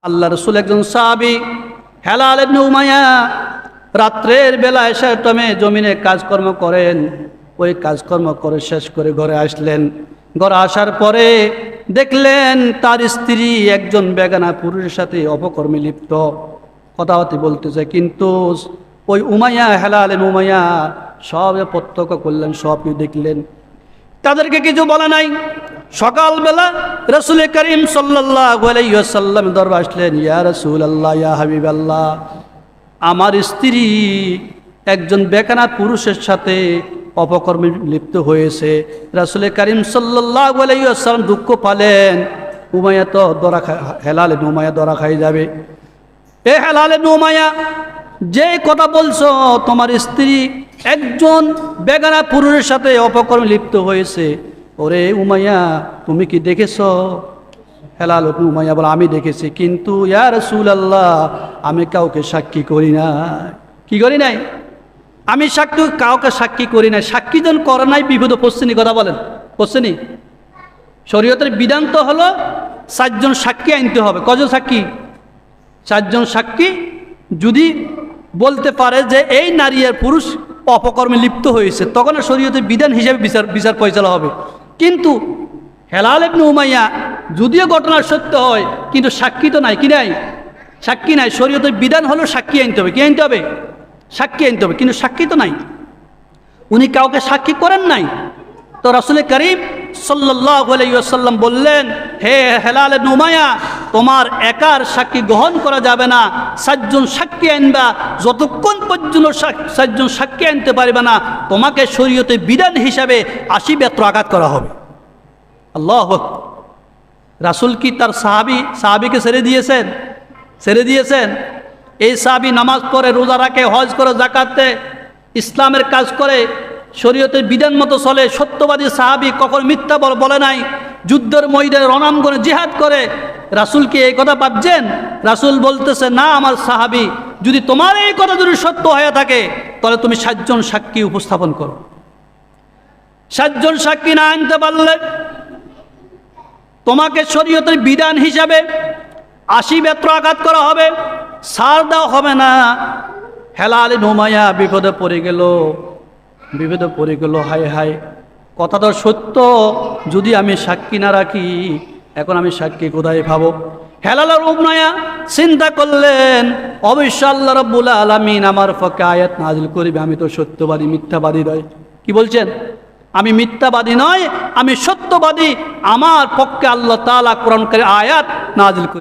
আল্লাহ রসুল একজন সাহাবী হেলাল ইবনে উমাইয়া রাত্রের বেলা এসে জমিনে কাজকর্ম করেন। ওই কাজকর্ম করে শেষ করে ঘরে আসলেন। ঘরে আসার পরে দেখলেন তার স্ত্রী একজন বেগানা পুরুষের সাথে অপকর্মে লিপ্ত, কথাবার্তা বলতেছে। কিন্তু ওই উমাইয়া হেলাল ইবনে উমাইয়া সব প্রত্যক্ষ করলেন, সব দেখলেন, তাদেরকে কিছু বলে নাই। সকালবেলা রাসূল করিম সাল্লাল্লাহু আলাইহি ওয়াসাল্লাম দরবারে আসলেন, ইয়া রাসূলুল্লাহ, ইয়া হাবিবাল্লাহ, আমার স্ত্রী একজন বেগানা পুরুষের সাথে অপকর্মে লিপ্ত হয়েছে। রাসূল করিম সাল্লাল্লাহু আলাইহি ওয়াসাল্লাম দুঃখ পালেন, উমাইয়া তো হেলাল ইবনে উমাইয়া ধরা খাই যাবে। এ হেলাল ইবনে উমাইয়া, যে কথা বলছো তোমার স্ত্রী একজন বেগানা পুরুষের সাথে অপকর্মে লিপ্ত হয়েছে, ওরে উমাইয়া তুমি কি দেখেছো? হেলাল ইবনে উমাইয়া বলে, আমি দেখেছি, কিন্তু ইয়া রাসূলুল্লাহ আমি কাউকে সাক্ষী করি না। কি করি নাই? আমি কাউকে সাক্ষী করি নাই। সাক্ষী জন করে নাই বিপদ পড়ছেনি, কথা বলেন, পড়ছেনি? শরীয়তের বিধান তো হলো 4 জন সাক্ষী আনতে হবে। কজন সাক্ষী? 4 জন সাক্ষী যদি বলতে পারে যে এই নারী আর পুরুষ অপকর্মে লিপ্ত হয়েছে, তখন শরীয়তের বিধান হিসেবে বিচার পরিচালনা হবে। কিন্তু হেলাল ইবনে উমাইয়া যদিও ঘটনা সত্য হয়, কিন্তু সাক্ষী তো নাই। কি নাই? সাক্ষী নাই। শরীয়তের বিধান হলো সাক্ষী আনতে হবে। কি আনতে হবে? সাক্ষী আনতে হবে, কিন্তু সাক্ষী তো নাই। উনি কাউকে সাক্ষী করেন নাই। তো রাসূল করিম সাল্লাল্লাহু আলাইহি ওয়াসাল্লাম বললেন, হে হেলাল ইবনে উমাইয়া, তোমার একার সাক্ষী গ্রহণ করা যাবে না, 4 জন সাক্ষী আনবা। যতক্ষণ পর্যন্ত 4 জন সাক্ষী আনতে পারবে না, তোমাকে শরীয়তের বিধান হিসাবে 80 বেত্র আঘাত করা হবে। আল্লাহু আকবার। রাসূল কি তার সাহাবীকে ছেড়ে দিয়েছেন? ছেড়ে দিয়েছেন? এই সাহাবী নামাজ পড়ে, রোজা রাখে, হজ করে, যাকাত দেয়, ইসলামের কাজ করে, শরীয়তের বিধান মতো চলে, সত্যবাদী সাহাবী, কখন মিথ্যা বলে নাই, যুদ্ধের ময়দানে রণাঙ্গনে জিহাদ করে। রাসূল কি এই কথা ভাবছেন? রাসূল বলতেছে, না আমার সাহাবী, যদি তোমার এই কথা যদি সত্য হয়ে থাকে, তাহলে তুমি 7 জন সাক্ষী উপস্থাপন করো। 7 জন সাক্ষী না আনতে পারলে তোমাকে শরীয়তের বিধান হিসাবে 80 বেত্র আঘাত করা হবে, ছাড় দেওয়া হবে না। হেলাল ইবনে উমাইয়া বিপদে পড়ে গেল। হায় হায়, কথা তো সত্য, যদি আমি সাক্ষী না রাখি, এখন আমি সাক্ষী কোথায় পাবো? হেলাল ইবনে উমাইয়া চিন্তা করলেন, অবশ্য আল্লাহ রাব্বুল আলামিন আমার পক্ষে আয়াত নাজিল করবে, আমি তো সত্যবাদী, মিথ্যাবাদী নয়। কি বলছেন? আমি মিথ্যাবাদী নয়, আমি সত্যবাদী। আমার পক্ষে আল্লাহ তাআলা কোরআন আয়াত নাজিল করে